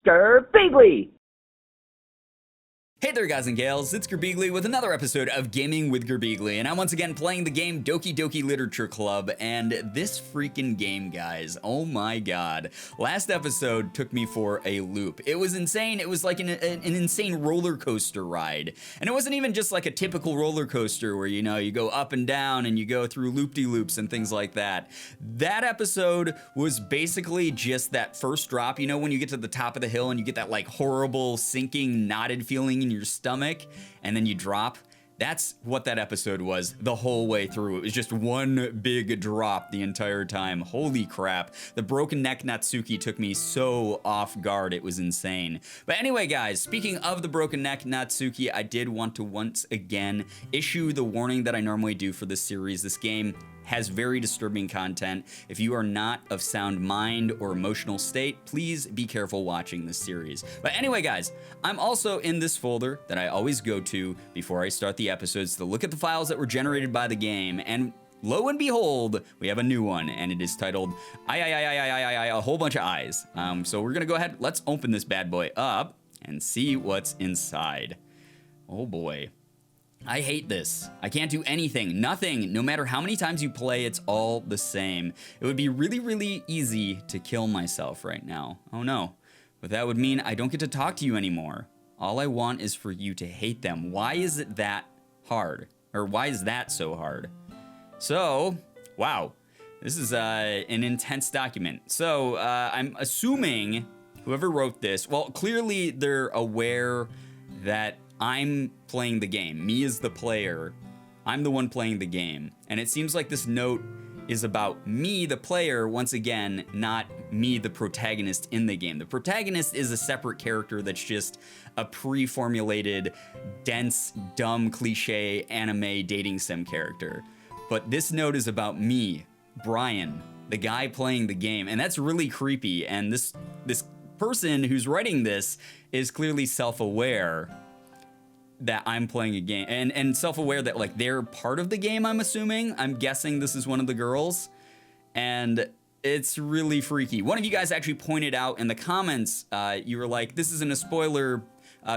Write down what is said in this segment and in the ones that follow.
Girbeagly! Hey there guys and gals, it's Girbeagly with another episode of Gaming with Girbeagly, and I'm once again playing the game Doki Doki Literature Club, and this freaking game, guys, oh my god. Last episode took me for a loop. It was insane. It was like an insane roller coaster ride. And it wasn't even just like a typical roller coaster where, you know, you go up and down and you go through loop-de-loops and things like that. That episode was basically just that first drop, you know, when you get to the top of the hill and you get that like horrible sinking, knotted feeling in your stomach, and then you drop. That's what that episode was the whole way through. It was just one big drop the entire time. Holy crap. The broken neck Natsuki took me so off guard. It was insane. But anyway, guys, speaking of the broken neck Natsuki, I did want to once again issue the warning that I normally do for this series. This game has very disturbing content. If you are not of sound mind or emotional state, please be careful watching this series. But anyway, guys, I'm also in this folder that I always go to before I start the episodes to look at the files that were generated by the game, and lo and behold, we have a new one, and it is titled a whole bunch of eyes. So we're gonna go ahead, let's open this bad boy up and see what's inside. Oh boy. I hate this. I can't do anything, nothing. No matter how many times you play, it's all the same. It would be really, really easy to kill myself right now. Oh no. But that would mean I don't get to talk to you anymore. All I want is for you to hate them. Why is it that hard? Or why is that so hard? So, wow. This is an intense document. So, I'm assuming whoever wrote this, well, clearly they're aware that I'm playing the game. Me as the player. I'm the one playing the game. And it seems like this note is about me, the player, once again, not me, the protagonist in the game. The protagonist is a separate character that's just a pre-formulated, dense, dumb, cliche anime dating sim character. But this note is about me, Brian, the guy playing the game. And that's really creepy. And this person who's writing this is clearly self-aware that I'm playing a game, and self-aware that like they're part of the game, I'm assuming. I'm guessing this is one of the girls, and it's really freaky. One of you guys actually pointed out in the comments, you were like, this isn't a spoiler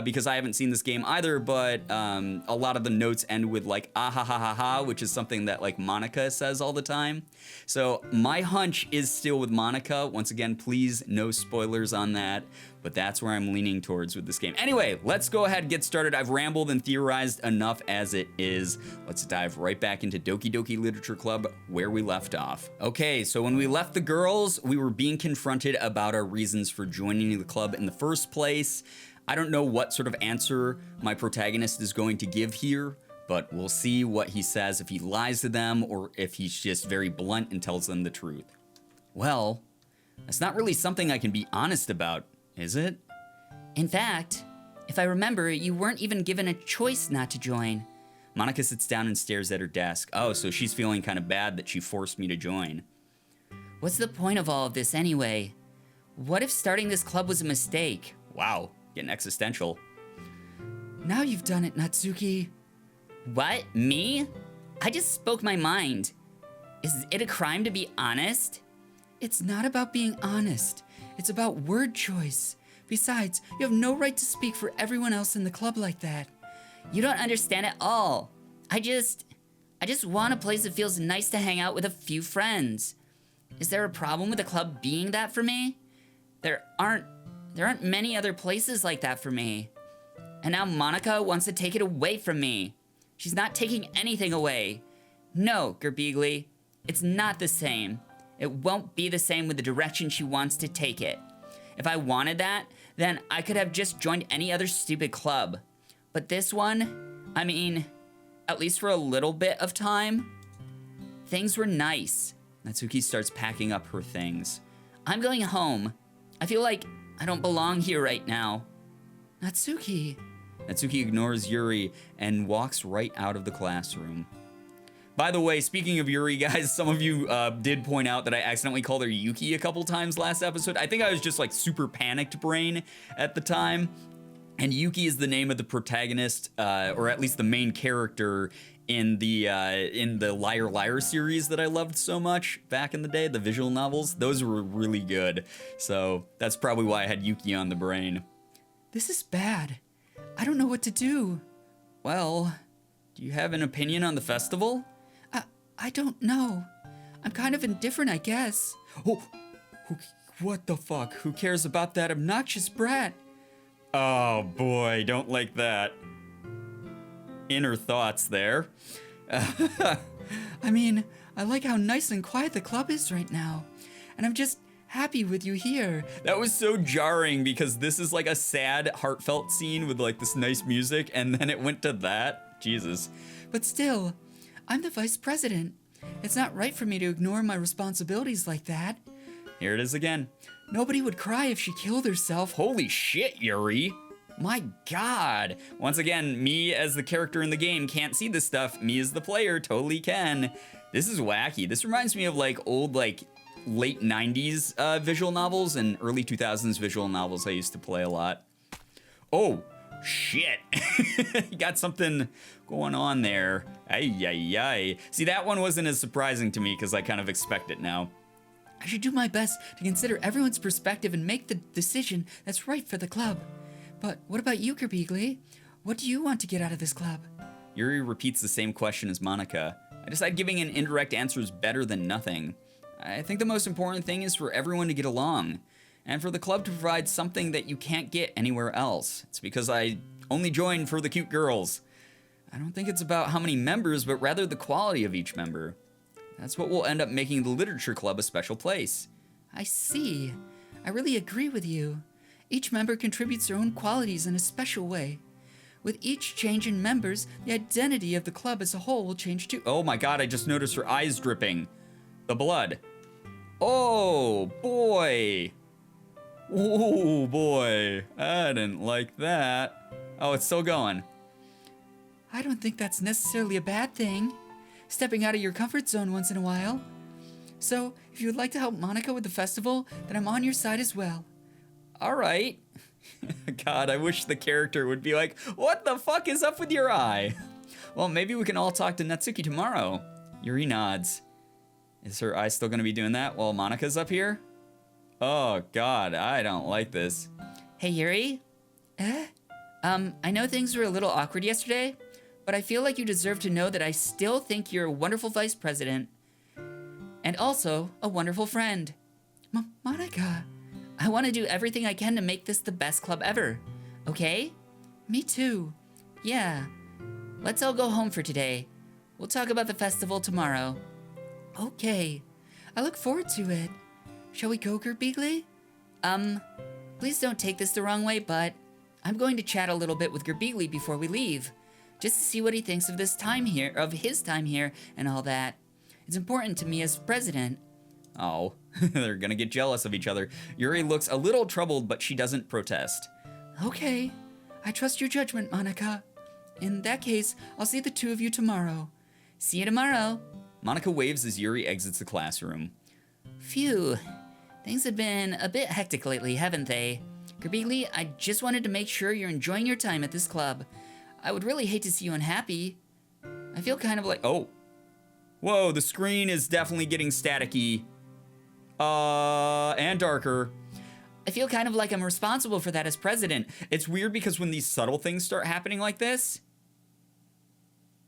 because I haven't seen this game either, but a lot of the notes end with like, ah ha ha ha ha, which is something that like Monika says all the time. So my hunch is still with Monika. Once again, please no spoilers on that. But that's where I'm leaning towards with this game. Anyway, let's go ahead and get started. I've rambled and theorized enough as it is. Let's dive right back into Doki Doki Literature Club where we left off. Okay, so when we left the girls, we were being confronted about our reasons for joining the club in the first place. I don't know what sort of answer my protagonist is going to give here, but we'll see what he says, if he lies to them or if he's just very blunt and tells them the truth. Well, that's not really something I can be honest about. Is it? In fact, if I remember, you weren't even given a choice not to join. Monika sits down and stares at her desk. Oh, so she's feeling kind of bad that she forced me to join. What's the point of all of this anyway? What if starting this club was a mistake? Wow, getting existential. Now you've done it, Natsuki. What? Me? I just spoke my mind. Is it a crime to be honest? It's not about being honest. It's about word choice. Besides, you have no right to speak for everyone else in the club like that. You don't understand at all. I just want a place that feels nice to hang out with a few friends. Is there a problem with the club being that for me? There aren't many other places like that for me. And now Monika wants to take it away from me. She's not taking anything away. No, Girbeagly, it's not the same. It won't be the same with the direction she wants to take it. If I wanted that, then I could have just joined any other stupid club. But this one, I mean, at least for a little bit of time, things were nice. Natsuki starts packing up her things. I'm going home. I feel like I don't belong here right now. Natsuki ignores Yuri and walks right out of the classroom. By the way, speaking of Yuri, guys, some of you did point out that I accidentally called her Yuki a couple times last episode. I think I was just like super panicked brain at the time. And Yuki is the name of the protagonist, or at least the main character in the Liar Liar series that I loved so much back in the day, the visual novels. Those were really good. So that's probably why I had Yuki on the brain. This is bad. I don't know what to do. Well, do you have an opinion on the festival? I don't know. I'm kind of indifferent, I guess. Oh, what the fuck? Who cares about that obnoxious brat? Oh boy, don't like that. Inner thoughts there. I mean, I like how nice and quiet the club is right now. And I'm just happy with you here. That was so jarring because this is like a sad, heartfelt scene with like this nice music, and then it went to that. Jesus. But still, I'm the vice president. It's not right for me to ignore my responsibilities like that. Here it is again. Nobody would cry if she killed herself. Holy shit, Yuri. My god. Once again, me as the character in the game can't see this stuff. Me as the player totally can. This is wacky. This reminds me of like old like late 90s visual novels and early 2000s visual novels I used to play a lot. Oh, shit. You got something going on there. Ay, ay, ay. See, that one wasn't as surprising to me because I kind of expect it now. I should do my best to consider everyone's perspective and make the decision that's right for the club. But what about you, Girbeagly? What do you want to get out of this club? Yuri repeats the same question as Monika. I decide giving an indirect answer is better than nothing. I think the most important thing is for everyone to get along, and for the club to provide something that you can't get anywhere else. It's because I only joined for the cute girls. I don't think it's about how many members, but rather the quality of each member. That's what will end up making the literature club a special place. I see. I really agree with you. Each member contributes their own qualities in a special way. With each change in members, the identity of the club as a whole will change too. Oh my god, I just noticed her eyes dripping. The blood. Oh, boy. Oh, boy. I didn't like that. Oh, it's still going. I don't think that's necessarily a bad thing. Stepping out of your comfort zone once in a while. So, if you would like to help Monika with the festival, then I'm on your side as well. All right. God, I wish the character would be like, what the fuck is up with your eye? Well, maybe we can all talk to Natsuki tomorrow. Yuri nods. Is her eye still gonna be doing that while Monika's up here? Oh God, I don't like this. Hey Yuri? I know things were a little awkward yesterday, but I feel like you deserve to know that I still think you're a wonderful vice president. And also a wonderful friend. Monika, I want to do everything I can to make this the best club ever. Okay? Me too. Yeah. Let's all go home for today. We'll talk about the festival tomorrow. Okay. I look forward to it. Shall we go, Girbeagly? Please don't take this the wrong way, but I'm going to chat a little bit with Girbeagly before we leave, just to see what he thinks of his time here, and all that. It's important to me as president. Oh, they're gonna get jealous of each other. Yuri looks a little troubled, but she doesn't protest. Okay. I trust your judgment, Monika. In that case, I'll see the two of you tomorrow. See you tomorrow. Monika waves as Yuri exits the classroom. Phew. Things have been a bit hectic lately, haven't they? Girbeagly, I just wanted to make sure you're enjoying your time at this club. I would really hate to see you unhappy. I feel kind of like... Oh. Whoa, the screen is definitely getting staticky. And darker. I feel kind of like I'm responsible for that as president. It's weird because when these subtle things start happening like this,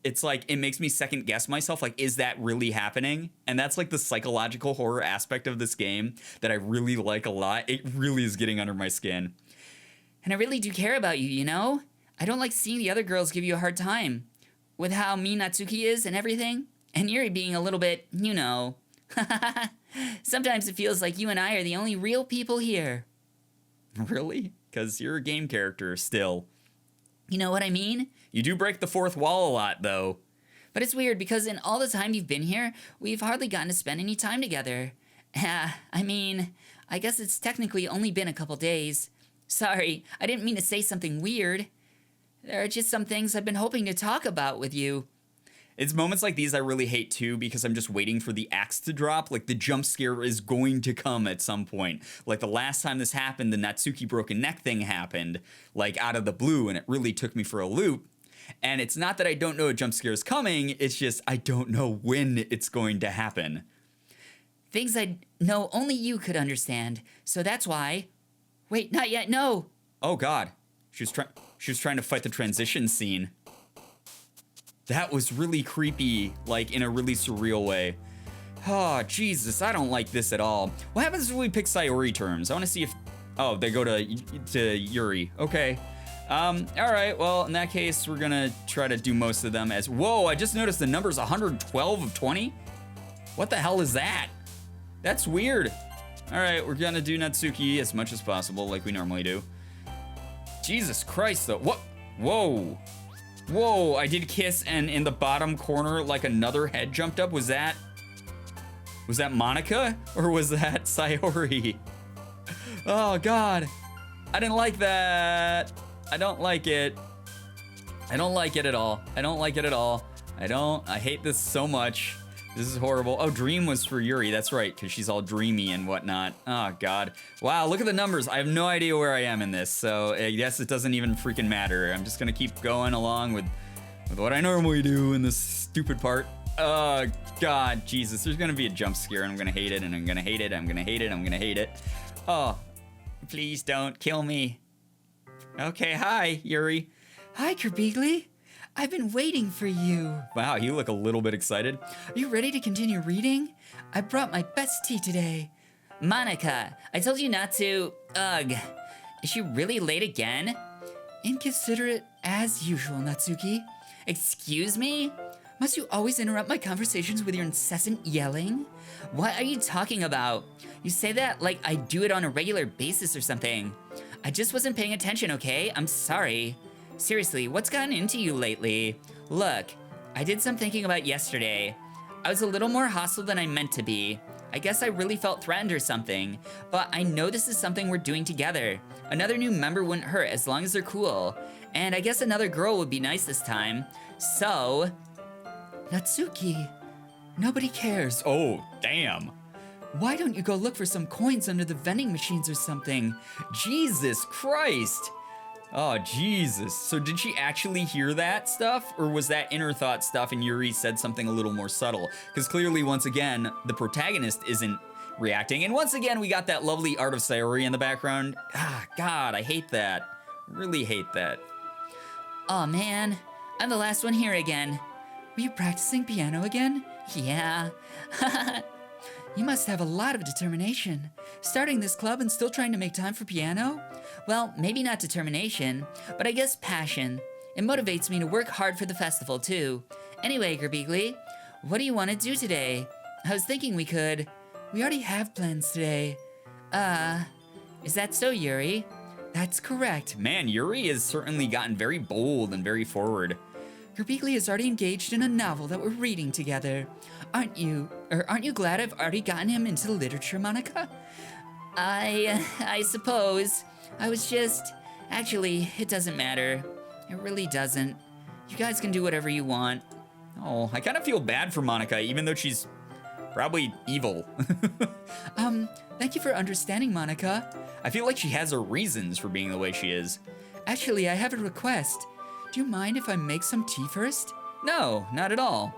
it's like, it makes me second guess myself, like, is that really happening? And that's like the psychological horror aspect of this game that I really like a lot. It really is getting under my skin. And I really do care about you, you know? I don't like seeing the other girls give you a hard time. With how mean Natsuki is and everything. And Yuri being a little bit, you know. Sometimes it feels like you and I are the only real people here. Really? Because you're a game character still. You know what I mean? You do break the fourth wall a lot, though. But it's weird because in all the time you've been here, we've hardly gotten to spend any time together. I mean, I guess it's technically only been a couple days. Sorry, I didn't mean to say something weird. There are just some things I've been hoping to talk about with you. It's moments like these I really hate too because I'm just waiting for the axe to drop. Like the jump scare is going to come at some point. Like the last time this happened, the Natsuki broken neck thing happened, like out of the blue, and it really took me for a loop. And it's not that I don't know a jump scare is coming, it's just I don't know when it's going to happen. Things I know only you could understand, so that's why... Wait, not yet, no! Oh god, she was trying to fight the transition scene. That was really creepy, like in a really surreal way. Oh, Jesus, I don't like this at all. What happens if we pick Sayori terms? I want to see if... Oh, they go to Yuri. Okay. All right, well, in that case, we're gonna try to do most of them as... Whoa, I just noticed the number's 112 of 20? What the hell is that? That's weird. All right, we're gonna do Natsuki as much as possible, like we normally do. Jesus Christ, though. What? Whoa. Whoa, I did kiss, and in the bottom corner, like another head jumped up. Was that Monika? Or was that Sayori? Oh, God. I didn't like that. I don't like it. I don't like it at all. I don't like it at all. I hate this so much. This is horrible. Oh, Dream was for Yuri. That's right, because she's all dreamy and whatnot. Oh, God. Wow, look at the numbers. I have no idea where I am in this, so I guess it doesn't even freaking matter. I'm just going to keep going along with what I normally do in this stupid part. Oh, God, Jesus. There's going to be a jump scare, and I'm going to hate it, and I'm going to hate it, I'm going to hate it, I'm going to hate it. Oh, please don't kill me. Okay, hi, Yuri. Hi, Girbeagly. I've been waiting for you. Wow, you look a little bit excited. Are you ready to continue reading? I brought my best tea today. Monika, I told you not to... Ugh. Is she really late again? Inconsiderate as usual, Natsuki. Excuse me? Must you always interrupt my conversations with your incessant yelling? What are you talking about? You say that like I do it on a regular basis or something. I just wasn't paying attention, okay? I'm sorry. Seriously, what's gotten into you lately? Look, I did some thinking about yesterday. I was a little more hostile than I meant to be. I guess I really felt threatened or something, but I know this is something we're doing together. Another new member wouldn't hurt as long as they're cool. And I guess another girl would be nice this time. So... Natsuki, nobody cares. Oh, damn. Why don't you go look for some coins under the vending machines or something? Jesus Christ. Oh, Jesus. So did she actually hear that stuff? Or was that inner thought stuff and Yuri said something a little more subtle? Because clearly, once again, the protagonist isn't reacting. And once again, we got that lovely art of Sayori in the background. Ah, God, I hate that. Really hate that. Aw, man. I'm the last one here again. Were you practicing piano again? Yeah. You must have a lot of determination. Starting this club and still trying to make time for piano? Well, maybe not determination, but I guess passion. It motivates me to work hard for the festival, too. Anyway, Girbeagly, what do you want to do today? I was thinking we already have plans today. Is that so, Yuri? That's correct. Man, Yuri has certainly gotten very bold and very forward. Girbeagly is already engaged in a novel that we're reading together. Aren't you glad I've already gotten him into literature, Monika? I suppose. I was just... Actually, it doesn't matter. It really doesn't. You guys can do whatever you want. Oh, I kind of feel bad for Monika, even though she's probably evil. Thank you for understanding, Monika. I feel like she has her reasons for being the way she is. Actually, I have a request. Do you mind if I make some tea first? No, not at all.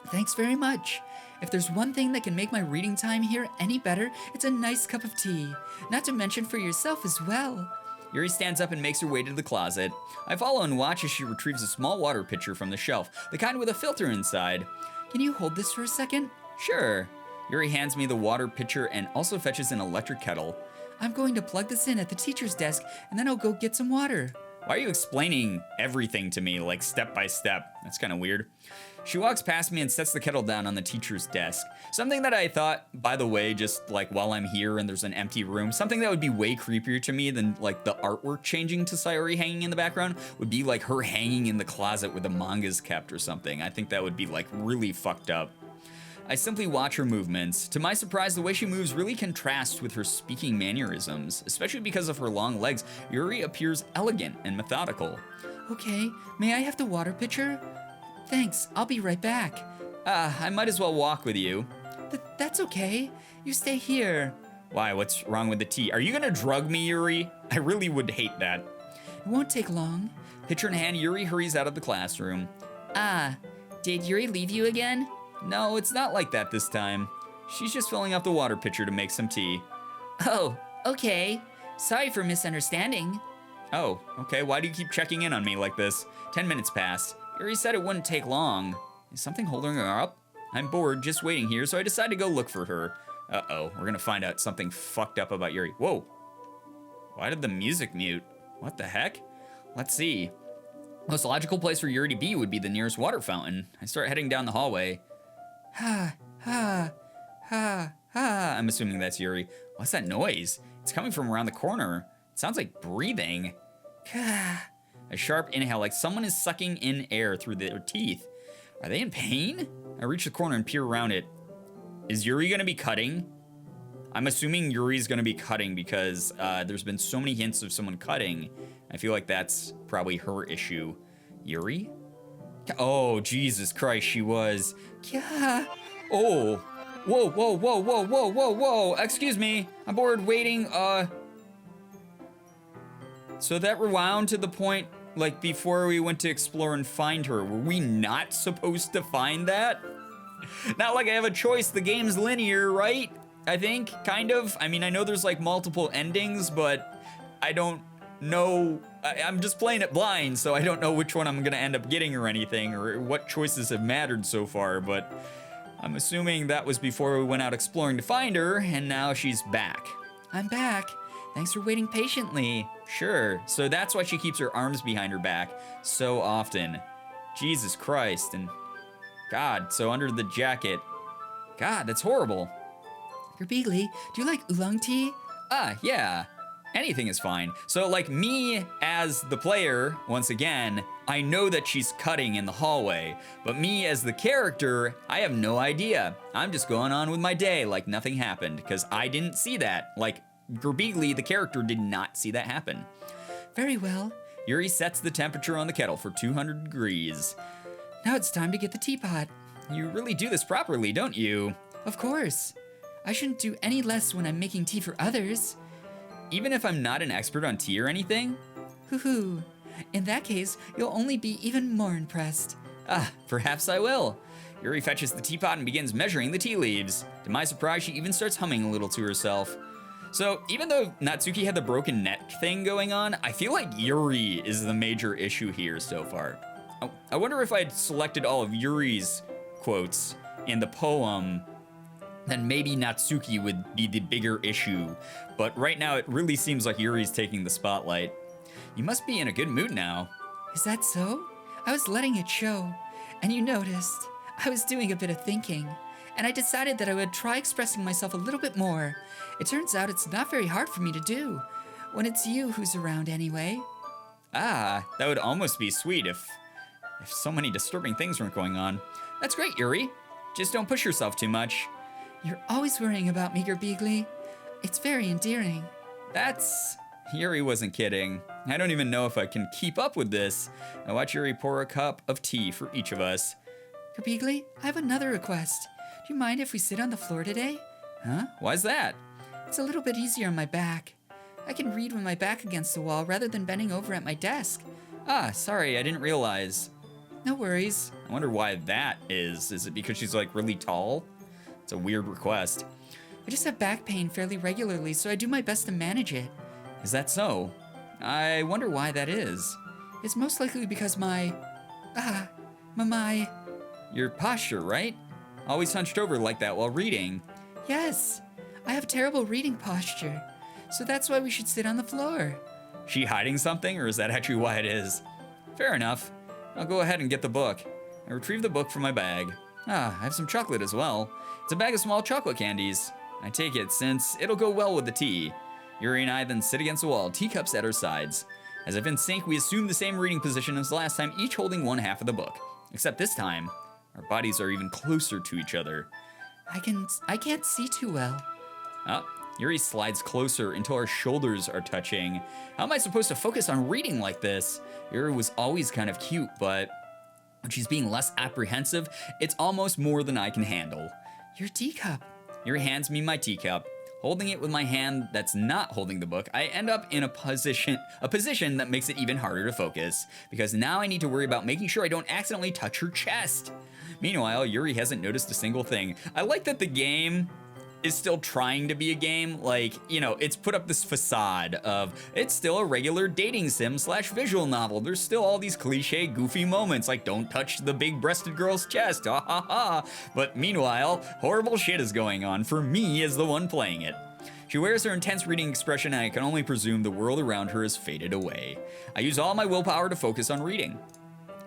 Thanks very much. If there's one thing that can make my reading time here any better, it's a nice cup of tea. Not to mention for yourself as well. Yuri stands up and makes her way to the closet. I follow and watch as she retrieves a small water pitcher from the shelf, the kind with a filter inside. Can you hold this for a second? Sure. Yuri hands me the water pitcher and also fetches an electric kettle. I'm going to plug this in at the teacher's desk, and then I'll go get some water. Why are you explaining everything to me, like step by step? That's kind of weird. She walks past me and sets the kettle down on the teacher's desk. Something that I thought, by the way, just like while I'm here and there's an empty room, something that would be way creepier to me than like the artwork changing to Sayori hanging in the background would be like her hanging in the closet where the manga's kept or something. I think that would be like really fucked up. I simply watch her movements. To my surprise, the way she moves really contrasts with her speaking mannerisms, especially because of her long legs. Yuri appears elegant and methodical. Okay, may I have the water pitcher? Thanks, I'll be right back. I might as well walk with you. That's okay. You stay here. Why, what's wrong with the tea? Are you gonna drug me, Yuri? I really would hate that. It won't take long. Pitcher in hand, Yuri hurries out of the classroom. Ah, did Yuri leave you again? No, it's not like that this time. She's just filling up the water pitcher to make some tea. Oh, okay. Sorry for misunderstanding. Oh, okay, why do you keep checking in on me like this? 10 minutes passed. Yuri said it wouldn't take long. Is something holding her up? I'm bored, just waiting here, so I decided to go look for her. Uh-oh, we're gonna find out something fucked up about Yuri. Whoa. Why did the music mute? What the heck? Let's see. Most logical place for Yuri to be would be the nearest water fountain. I start heading down the hallway. Ha, ha, ha, ha. I'm assuming that's Yuri. What's that noise? It's coming from around the corner. It sounds like breathing. A sharp inhale, like someone is sucking in air through their teeth. Are they in pain? I reach the corner and peer around it. Is Yuri gonna be cutting? I'm assuming Yuri's gonna be cutting because there's been so many hints of someone cutting. I feel like that's probably her issue. Yuri? Oh, Jesus Christ, she was. Yeah. Oh. Whoa, whoa, whoa, whoa, whoa, whoa, whoa. Excuse me. I'm bored waiting. So that rewound to the point, like, before we went to explore and find her. Were we not supposed to find that? Not like I have a choice. The game's linear, right? I think, kind of. I mean, I know there's, like, multiple endings, but I don't know. I'm just playing it blind, so I don't know which one I'm gonna end up getting or anything, or what choices have mattered so far, but I'm assuming that was before we went out exploring to find her, and now she's back. I'm back. Thanks for waiting patiently. Sure, so that's why she keeps her arms behind her back so often. Jesus Christ, and God, so under the jacket. God, that's horrible. Girbeagly, do you like oolong tea? Yeah. Anything is fine. So, like, me as the player, once again, I know that she's cutting in the hallway, but me as the character, I have no idea. I'm just going on with my day like nothing happened, because I didn't see that. Like, Girbeagly, the character, did not see that happen. Very well. Yuri sets the temperature on the kettle for 200 degrees. Now it's time to get the teapot. You really do this properly, don't you? Of course. I shouldn't do any less when I'm making tea for others. Even if I'm not an expert on tea or anything? Hoo-hoo. In that case, you'll only be even more impressed. Perhaps I will. Yuri fetches the teapot and begins measuring the tea leaves. To my surprise, she even starts humming a little to herself. So, even though Natsuki had the broken neck thing going on, I feel like Yuri is the major issue here so far. I wonder if I'd selected all of Yuri's quotes in the poem, then maybe Natsuki would be the bigger issue. But right now, it really seems like Yuri's taking the spotlight. You must be in a good mood now. Is that so? I was letting it show. And you noticed, I was doing a bit of thinking. And I decided that I would try expressing myself a little bit more. It turns out it's not very hard for me to do, when it's you who's around anyway. That would almost be sweet if so many disturbing things weren't going on. That's great, Yuri. Just don't push yourself too much. You're always worrying about me, Girbeagly. It's very endearing. Yuri wasn't kidding. I don't even know if I can keep up with this. I watch Yuri pour a cup of tea for each of us. Girbeagly, I have another request. Do you mind if we sit on the floor today? Huh? Why's that? It's a little bit easier on my back. I can read with my back against the wall rather than bending over at my desk. Sorry, I didn't realize. No worries. I wonder why that is. Is it because she's, like, really tall? It's a weird request. I just have back pain fairly regularly, so I do my best to manage it. Is that so? I wonder why that is. It's most likely because my Your posture, right? Always hunched over like that while reading. Yes, I have terrible reading posture, so that's why we should sit on the floor. She hiding something, or is that actually why it is? Fair enough. I'll go ahead and get the book. I retrieve the book from my bag. I have some chocolate as well. It's a bag of small chocolate candies. I take it since it'll go well with the tea. Yuri and I then sit against the wall, teacups at our sides. As if in sync, we assume the same reading position as the last time, each holding one half of the book. Except this time, our bodies are even closer to each other. I can't see too well. Yuri slides closer until our shoulders are touching. How am I supposed to focus on reading like this? Yuri was always kind of cute, but when she's being less apprehensive, it's almost more than I can handle. Your teacup. Yuri hands me my teacup. Holding it with my hand that's not holding the book, I end up in a position that makes it even harder to focus, because now I need to worry about making sure I don't accidentally touch her chest. Meanwhile, Yuri hasn't noticed a single thing. I like that the game is still trying to be a game. Like, you know, it's put up this facade of it's still a regular dating sim / visual novel. There's still all these cliche goofy moments like don't touch the big breasted girl's chest, ha ha ha. But meanwhile, horrible shit is going on for me as the one playing it. She wears her intense reading expression and I can only presume the world around her has faded away. I use all my willpower to focus on reading.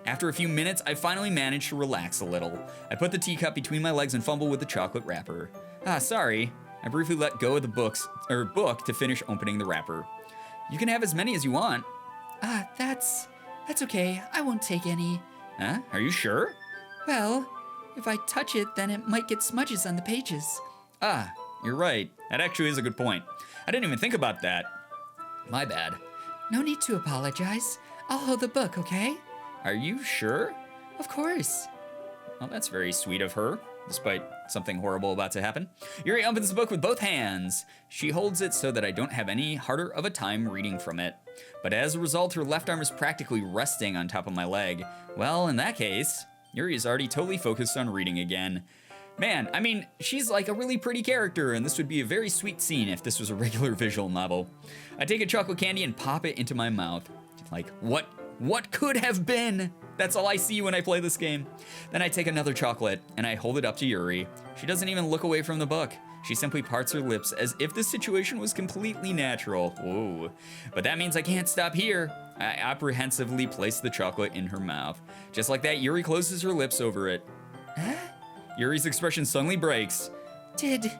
After a few minutes, I finally manage to relax a little. I put the teacup between my legs and fumble with the chocolate wrapper. Sorry. I briefly let go of the book to finish opening the wrapper. You can have as many as you want. That's okay. I won't take any. Huh? Are you sure? Well, if I touch it, then it might get smudges on the pages. You're right. That actually is a good point. I didn't even think about that. My bad. No need to apologize. I'll hold the book, okay? Are you sure? Of course. Well, that's very sweet of her, despite something horrible about to happen. Yuri opens the book with both hands. She holds it so that I don't have any harder of a time reading from it. But as a result, her left arm is practically resting on top of my leg. Well, in that case, Yuri is already totally focused on reading again. Man, I mean, she's like a really pretty character, and this would be a very sweet scene if this was a regular visual novel. I take a chocolate candy and pop it into my mouth. Like, what could have been? That's all I see when I play this game. Then I take another chocolate and I hold it up to Yuri. She doesn't even look away from the book. She simply parts her lips as if the situation was completely natural. Whoa. But that means I can't stop here. I apprehensively place the chocolate in her mouth. Just like that, Yuri closes her lips over it. Huh? Yuri's expression suddenly breaks. Did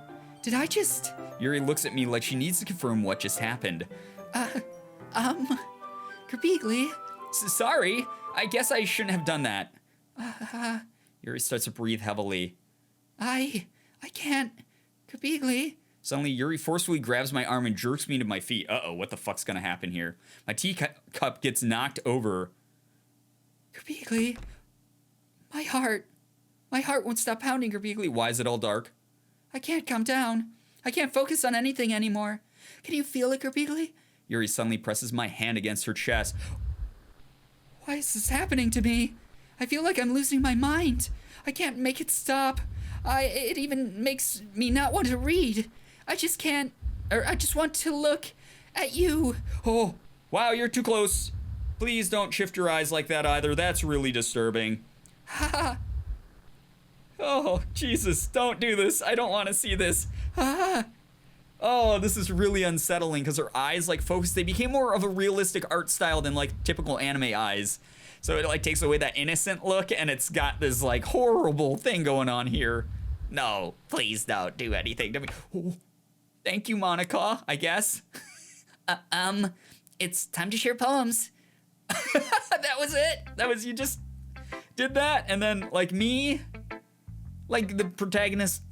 I just... Yuri looks at me like she needs to confirm what just happened. Girbeagly? Sorry, I guess I shouldn't have done that. Yuri starts to breathe heavily. I can't. Girbeagly? Suddenly, Yuri forcefully grabs my arm and jerks me to my feet. Uh-oh, what the fuck's gonna happen here? My teacup gets knocked over. Girbeagly? My heart won't stop pounding, Girbeagly. Why is it all dark? I can't calm down. I can't focus on anything anymore. Can you feel it, Girbeagly? Yuri suddenly presses my hand against her chest. Why is this happening to me? I feel like I'm losing my mind. I can't make it stop. It even makes me not want to read. I just want to look at you. Oh, wow, you're too close. Please don't shift your eyes like that either. That's really disturbing. Ha! Oh, Jesus, don't do this. I don't want to see this. Ha! Oh, this is really unsettling because her eyes like focus. They became more of a realistic art style than like typical anime eyes. So it like takes away that innocent look and it's got this like horrible thing going on here. No, please don't do anything to me. Oh, thank you, Monika, I guess. It's time to share poems. That was it. That was, you just did that. And then like me, like the protagonist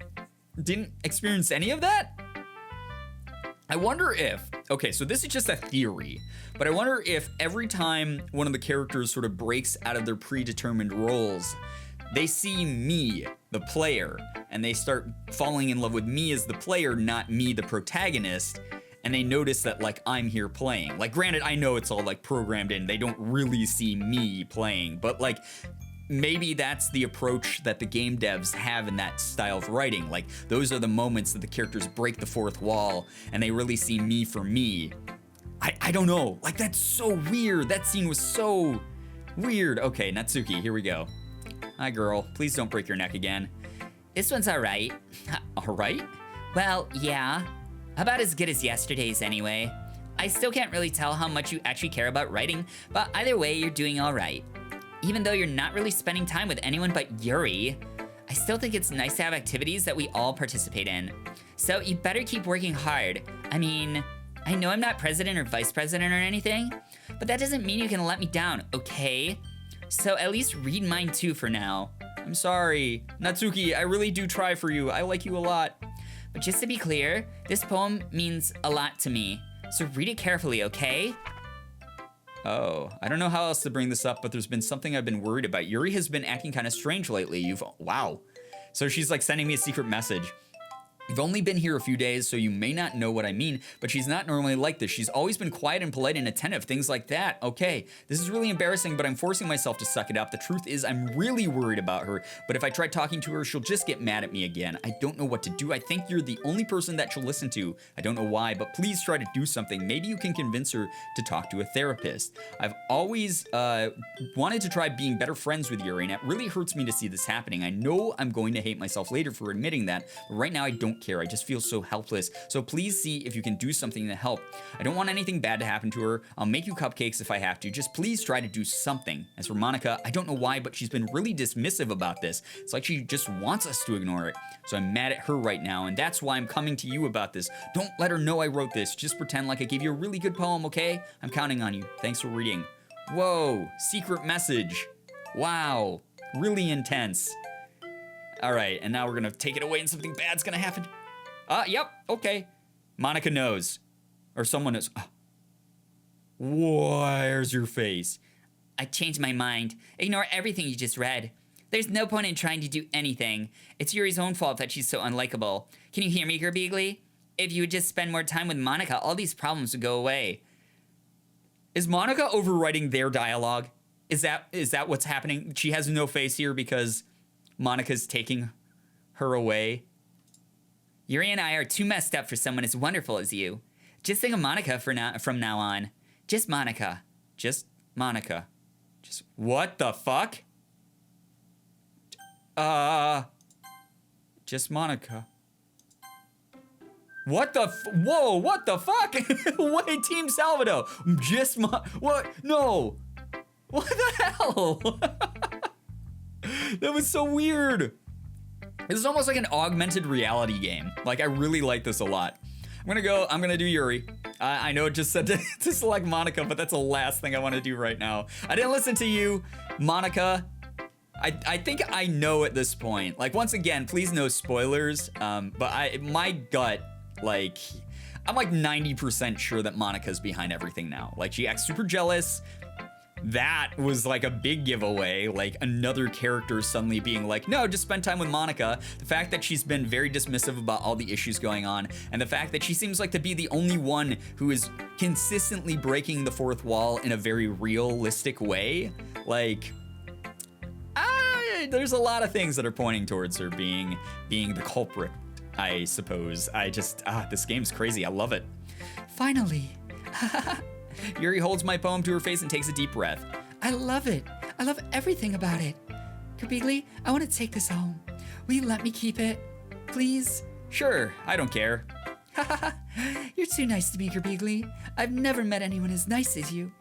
didn't experience any of that. I wonder if, okay, so this is just a theory, but I wonder if every time one of the characters sort of breaks out of their predetermined roles, they see me, the player, and they start falling in love with me as the player, not me, the protagonist, and they notice that, like, I'm here playing. Like, granted, I know it's all, like, programmed in, they don't really see me playing, but, like, maybe that's the approach that the game devs have in that style of writing. Like, those are the moments that the characters break the fourth wall and they really see me for me. I don't know. Like, that's so weird. That scene was so weird. Okay, Natsuki, here we go. Hi, girl. Please don't break your neck again. This one's alright. Alright? Well, yeah. About as good as yesterday's anyway. I still can't really tell how much you actually care about writing, but either way, you're doing alright. Even though you're not really spending time with anyone but Yuri, I still think it's nice to have activities that we all participate in. So you better keep working hard. I mean, I know I'm not president or vice president or anything, but that doesn't mean you can let me down, okay? So at least read mine too for now. I'm sorry. Natsuki, I really do try for you. I like you a lot. But just to be clear, this poem means a lot to me. So read it carefully, okay? Oh, I don't know how else to bring this up, but there's been something I've been worried about. Yuri has been acting kind of strange lately. Wow. So she's like sending me a secret message. You've only been here a few days, so you may not know what I mean, but she's not normally like this. She's always been quiet and polite and attentive, things like that. Okay, this is really embarrassing, but I'm forcing myself to suck it up. The truth is, I'm really worried about her, but if I try talking to her, she'll just get mad at me again. I don't know what to do. I think you're the only person that she'll listen to. I don't know why, but please try to do something. Maybe you can convince her to talk to a therapist. I've always wanted to try being better friends with Yuri, and it really hurts me to see this happening. I know I'm going to hate myself later for admitting that, but right now I don't care. I just feel so helpless. So please see if you can do something to help. I don't want anything bad to happen to her. I'll make you cupcakes if I have to. Just please try to do something. As for Monika, I don't know why, but she's been really dismissive about this. It's like she just wants us to ignore it. So I'm mad at her right now, and that's why I'm coming to you about this. Don't let her know I wrote this. Just pretend like I gave you a really good poem, okay? I'm counting on you. Thanks for reading. Whoa, secret message. Wow, really intense. All right, and now we're gonna take it away and something bad's gonna happen. Yep, okay. Monika knows. Or someone knows. Where's your face? I changed my mind. Ignore everything you just read. There's no point in trying to do anything. It's Yuri's own fault that she's so unlikable. Can you hear me, Girbeagly? If you would just spend more time with Monika, all these problems would go away. Is Monika overwriting their dialogue? Is that what's happening? She has no face here because Monika's taking her away. Yuri and I are too messed up for someone as wonderful as you. Just think of Monika from now on. Just Monika. Just Monika. Just what the fuck? Just Monika. What the whoa, what the fuck? Wait, Team Salvado. Just what? No. What the hell? That was so weird. This is almost like an augmented reality game. Like, I really like this a lot. I'm gonna do Yuri. I know it just said to select Monika, but that's the last thing I want to do right now. I didn't listen to you, Monika. I think I know at this point. Like, once again, please no spoilers. But my gut, like, I'm like 90% sure that Monika's behind everything now. Like, she acts super jealous. That was like a big giveaway, like another character suddenly being like, no, just spend time with Monika. The fact that she's been very dismissive about all the issues going on, and the fact that she seems like to be the only one who is consistently breaking the fourth wall in a very realistic way. Like, there's a lot of things that are pointing towards her being the culprit, I suppose. This game's crazy. I love it. Finally. Yuri holds my poem to her face and takes a deep breath. I love it. I love everything about it. Girbeagly, I want to take this home. Will you let me keep it? Please? Sure, I don't care. You're too nice to me, Girbeagly. I've never met anyone as nice as you.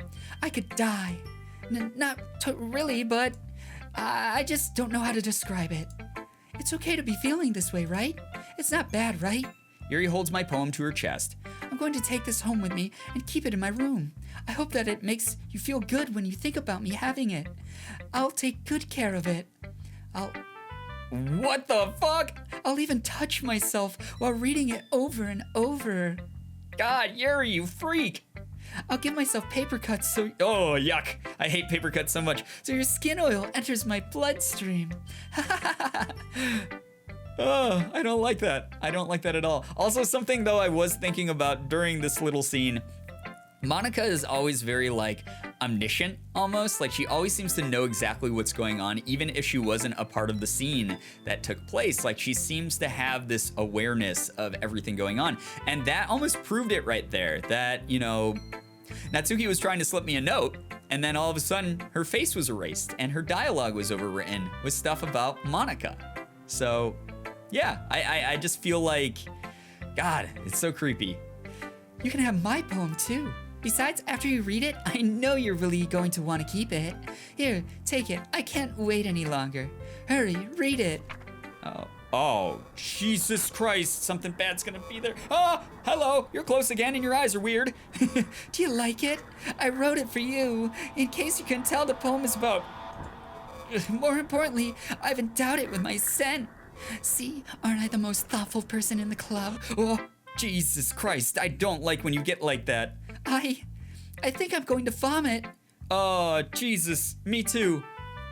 I could die. Not really, but I just don't know how to describe it. It's okay to be feeling this way, right? It's not bad, right? Yuri holds my poem to her chest. I'm going to take this home with me and keep it in my room. I hope that it makes you feel good when you think about me having it. I'll take good care of it. What the fuck? I'll even touch myself while reading it over and over. God, Yuri, you freak. I'll give myself paper cuts so... Oh, yuck. I hate paper cuts so much. So your skin oil enters my bloodstream. Oh, I don't like that. I don't like that at all. Also, something though I was thinking about during this little scene, Monika is always very like omniscient almost. Like, she always seems to know exactly what's going on, even if she wasn't a part of the scene that took place. Like, she seems to have this awareness of everything going on. And that almost proved it right there, that, you know, Natsuki was trying to slip me a note, and then all of a sudden her face was erased and her dialogue was overwritten with stuff about Monika. So yeah, I just feel like, God, it's so creepy. You can have my poem too. Besides, after you read it, I know you're really going to want to keep it. Here, take it. I can't wait any longer. Hurry, read it. Oh, Jesus Christ, something bad's gonna be there. Oh, hello, you're close again and your eyes are weird. Do you like it? I wrote it for you. In case you couldn't tell, the poem is about... More importantly, I've endowed it with my scent. See, aren't I the most thoughtful person in the club? Oh, Jesus Christ, I don't like when you get like that. I think I'm going to vomit. Oh, Jesus, me too.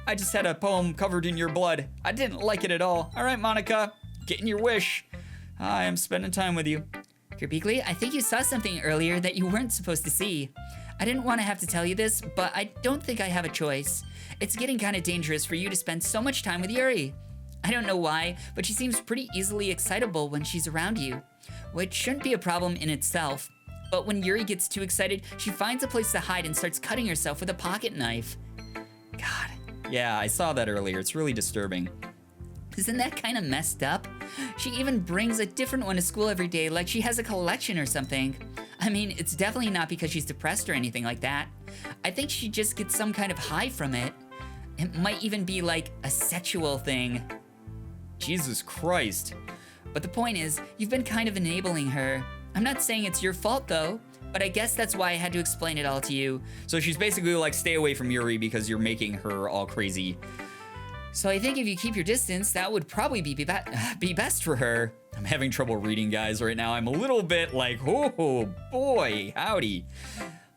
I just had a poem covered in your blood. I didn't like it at all. All right, Monika, getting your wish. Hi, I'm spending time with you. Girbeagly, I think you saw something earlier that you weren't supposed to see. I didn't want to have to tell you this, but I don't think I have a choice. It's getting kind of dangerous for you to spend so much time with Yuri. I don't know why, but she seems pretty easily excitable when she's around you, which shouldn't be a problem in itself. But when Yuri gets too excited, she finds a place to hide and starts cutting herself with a pocket knife. God. Yeah, I saw that earlier. It's really disturbing. Isn't that kind of messed up? She even brings a different one to school every day, like she has a collection or something. I mean, it's definitely not because she's depressed or anything like that. I think she just gets some kind of high from it. It might even be like a sexual thing. Jesus Christ. But the point is, you've been kind of enabling her. I'm not saying it's your fault though, but I guess that's why I had to explain it all to you. So she's basically like, stay away from Yuri because you're making her all crazy. So I think if you keep your distance, that would probably be best for her. I'm having trouble reading, guys, right now. I'm a little bit like, oh boy, howdy.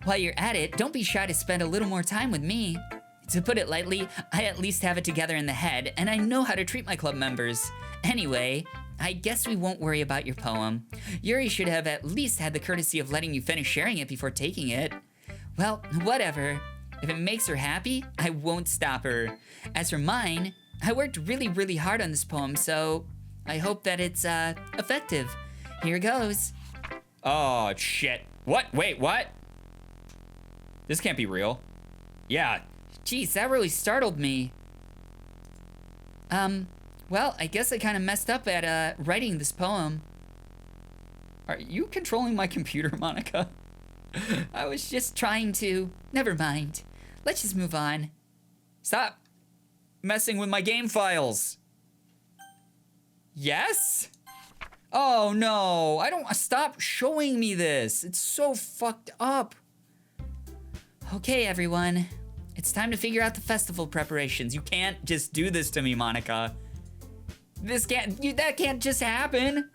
While you're at it, don't be shy to spend a little more time with me. To put it lightly, I at least have it together in the head, and I know how to treat my club members. Anyway, I guess we won't worry about your poem. Yuri should have at least had the courtesy of letting you finish sharing it before taking it. Well, whatever. If it makes her happy, I won't stop her. As for mine, I worked really hard on this poem, so I hope that it's effective. Here goes. Oh, shit. What? Wait, what? This can't be real. Yeah. Jeez, that really startled me. Well, I guess I kind of messed up at writing this poem. Are you controlling my computer, Monika? I was just trying to... Never mind. Let's just move on. Stop messing with my game files. Yes? Oh no, I don't... Stop showing me this. It's so fucked up. Okay, everyone. It's time to figure out the festival preparations. You can't just do this to me, Monika. That can't just happen.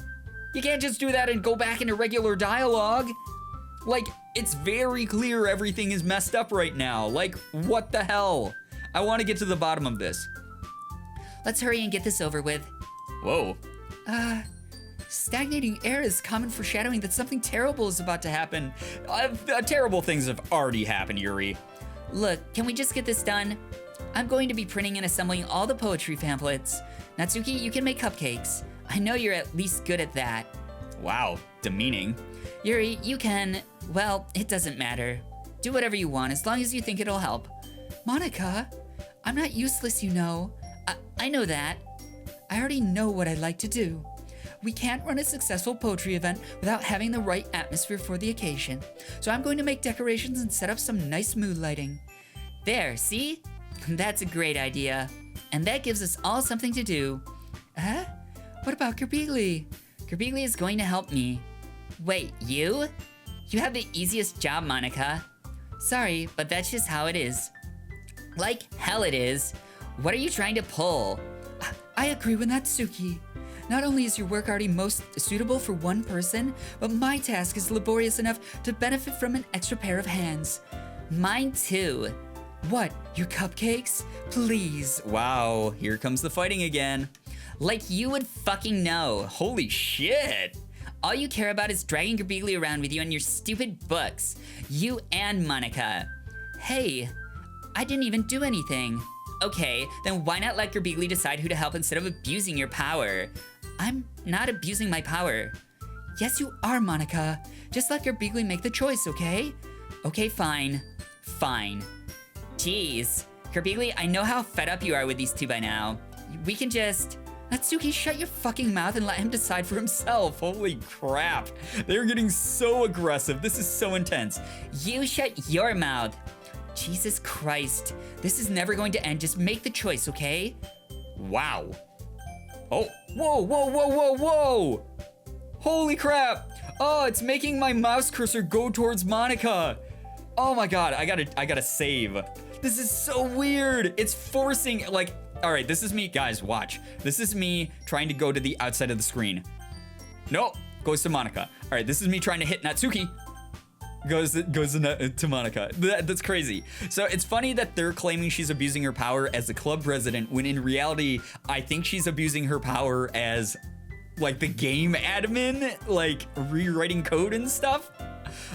You can't just do that and go back into regular dialogue. Like, it's very clear everything is messed up right now. Like, what the hell? I want to get to the bottom of this. Let's hurry and get this over with. Whoa. Stagnating air is common foreshadowing that something terrible is about to happen. Terrible things have already happened, Yuri. Look, can we just get this done? I'm going to be printing and assembling all the poetry pamphlets. Natsuki, you can make cupcakes. I know you're at least good at that. Wow, demeaning. Yuri, you can... Well, it doesn't matter. Do whatever you want, as long as you think it'll help. Monika, I'm not useless, you know. I know that. I already know what I'd like to do. We can't run a successful poetry event without having the right atmosphere for the occasion. So I'm going to make decorations and set up some nice mood lighting. There, see? That's a great idea. And that gives us all something to do. Huh? What about Girbeagly? Girbeagly is going to help me. Wait, you? You have the easiest job, Monika. Sorry, but that's just how it is. Like hell it is. What are you trying to pull? I agree with Natsuki. Not only is your work already most suitable for one person, but my task is laborious enough to benefit from an extra pair of hands. Mine too. What, your cupcakes? Please. Wow, here comes the fighting again. Like you would fucking know. Holy shit. All you care about is dragging Girbeagly around with you and your stupid books. You and Monika. Hey, I didn't even do anything. Okay, then why not let Girbeagly decide who to help instead of abusing your power? I'm not abusing my power. Yes, you are, Monika. Just let Girbeagly make the choice, okay? Okay, fine. Fine. Jeez. Girbeagly, I know how fed up you are with these two by now. We can just... Natsuki, shut your fucking mouth and let him decide for himself. Holy crap. They're getting so aggressive. This is so intense. You shut your mouth. Jesus Christ. This is never going to end. Just make the choice, okay? Wow. Oh, whoa. Holy crap. Oh, it's making my mouse cursor go towards Monika. Oh my God, I gotta save. This is so weird. It's forcing, like, all right, this is me, guys, watch. This is me trying to go to the outside of the screen. Nope, goes to Monika. All right, this is me trying to hit Natsuki. Goes to Monika. That's crazy. So it's funny that they're claiming she's abusing her power as the club president, when in reality, I think she's abusing her power as like the game admin, like rewriting code and stuff.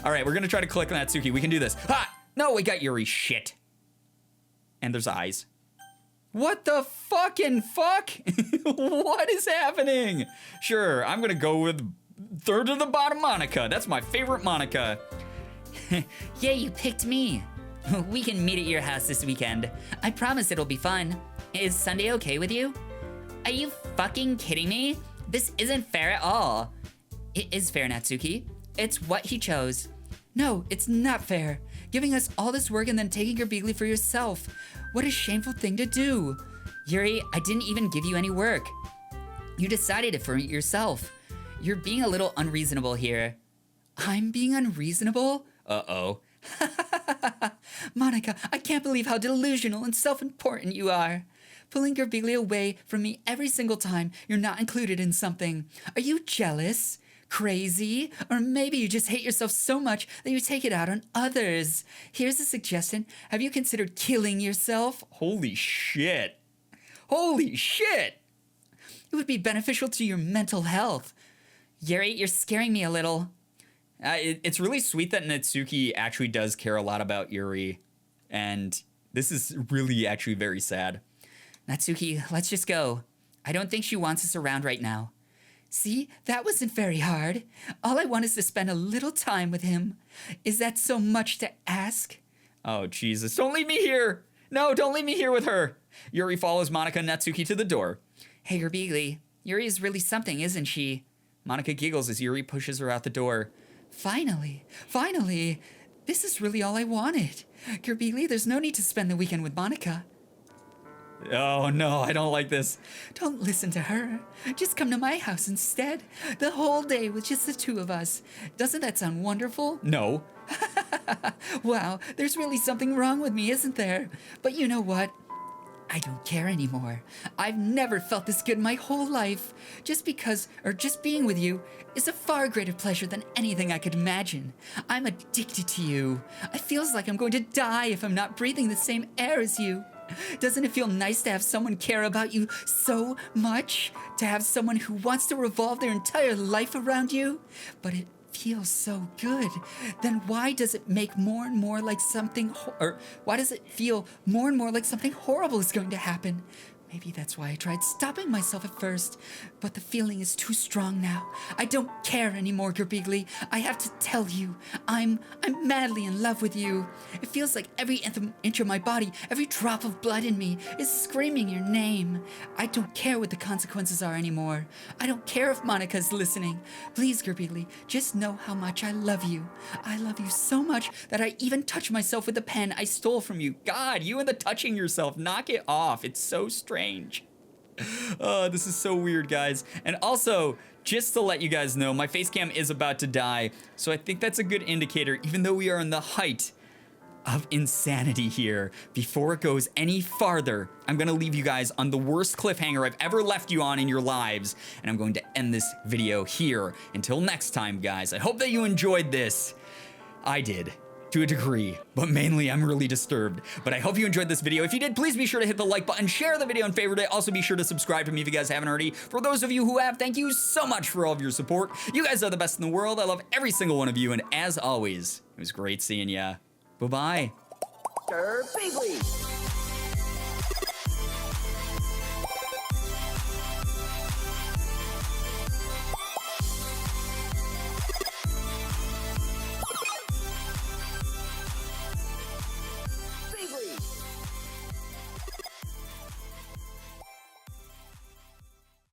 All right, we're gonna try to click Natsuki. We can do this. Ha! No, we got Yuri. Shit. And there's eyes. What the fucking fuck? What is happening? Sure, I'm gonna go with third to the bottom Monika. That's my favorite Monika. Yeah, you picked me. We can meet at your house this weekend. I promise it'll be fun. Is Sunday okay with you? Are you fucking kidding me? This isn't fair at all. It is fair, Natsuki. It's what he chose. No, it's not fair. Giving us all this work and then taking Girbeagly for yourself. What a shameful thing to do. Yuri, I didn't even give you any work. You decided it for yourself. You're being a little unreasonable here. I'm being unreasonable? Uh-oh. Monika, I can't believe how delusional and self-important you are. Pulling Girbeagly away from me every single time you're not included in something. Are you jealous? Crazy? Or maybe you just hate yourself so much that you take it out on others. Here's a suggestion. Have you considered killing yourself? Holy shit. Holy shit. It would be beneficial to your mental health. Yuri, you're scaring me a little. It's really sweet that Natsuki actually does care a lot about Yuri. And this is really actually very sad. Natsuki, let's just go. I don't think she wants us around right now. See, that wasn't very hard. All I want is to spend a little time with him. Is that so much to ask? Oh, Jesus. Don't leave me here. No, don't leave me here with her. Yuri follows Monika and Natsuki to the door. Hey, Girbeagly, Yuri is really something, isn't she? Monika giggles as Yuri pushes her out the door. Finally. This is really all I wanted. Girbeagly, there's no need to spend the weekend with Monika. Oh no, I don't like this. Don't listen to her. Just come to my house instead. The whole day with just the two of us. Doesn't that sound wonderful? No. Wow, there's really something wrong with me, isn't there? But you know what? I don't care anymore. I've never felt this good my whole life. Just being with you is a far greater pleasure than anything I could imagine. I'm addicted to you. It feels like I'm going to die if I'm not breathing the same air as you. Doesn't it feel nice to have someone care about you so much? To have someone who wants to revolve their entire life around you? But it feels so good. Then why does it make more and more like something, why does it feel more and more like something horrible is going to happen? Maybe that's why I tried stopping myself at first, but the feeling is too strong now. I don't care anymore, Girbeagly. I have to tell you, I'm madly in love with you. It feels like every inch of my body, every drop of blood in me is screaming your name. I don't care what the consequences are anymore. I don't care if Monika's listening. Please, Girbeagly, just know how much I love you. I love you so much that I even touch myself with the pen I stole from you. God, you and the touching yourself, knock it off. It's so strange. Oh, this is so weird, guys. And also, just to let you guys know, my face cam is about to die, so I think that's a good indicator, even though we are in the height of insanity here. Before it goes any farther, I'm gonna leave you guys on the worst cliffhanger I've ever left you on in your lives, and I'm going to end this video here. Until next time, guys, I hope that you enjoyed this. I did. To a degree, but mainly I'm really disturbed. But I hope you enjoyed this video. If you did, please be sure to hit the like button, share the video, and favorite it. Also be sure to subscribe to me if you guys haven't already. For those of you who have, thank you so much for all of your support. You guys are the best in the world. I love every single one of you, and as always, it was great seeing ya. Bye-bye. Girbeagly.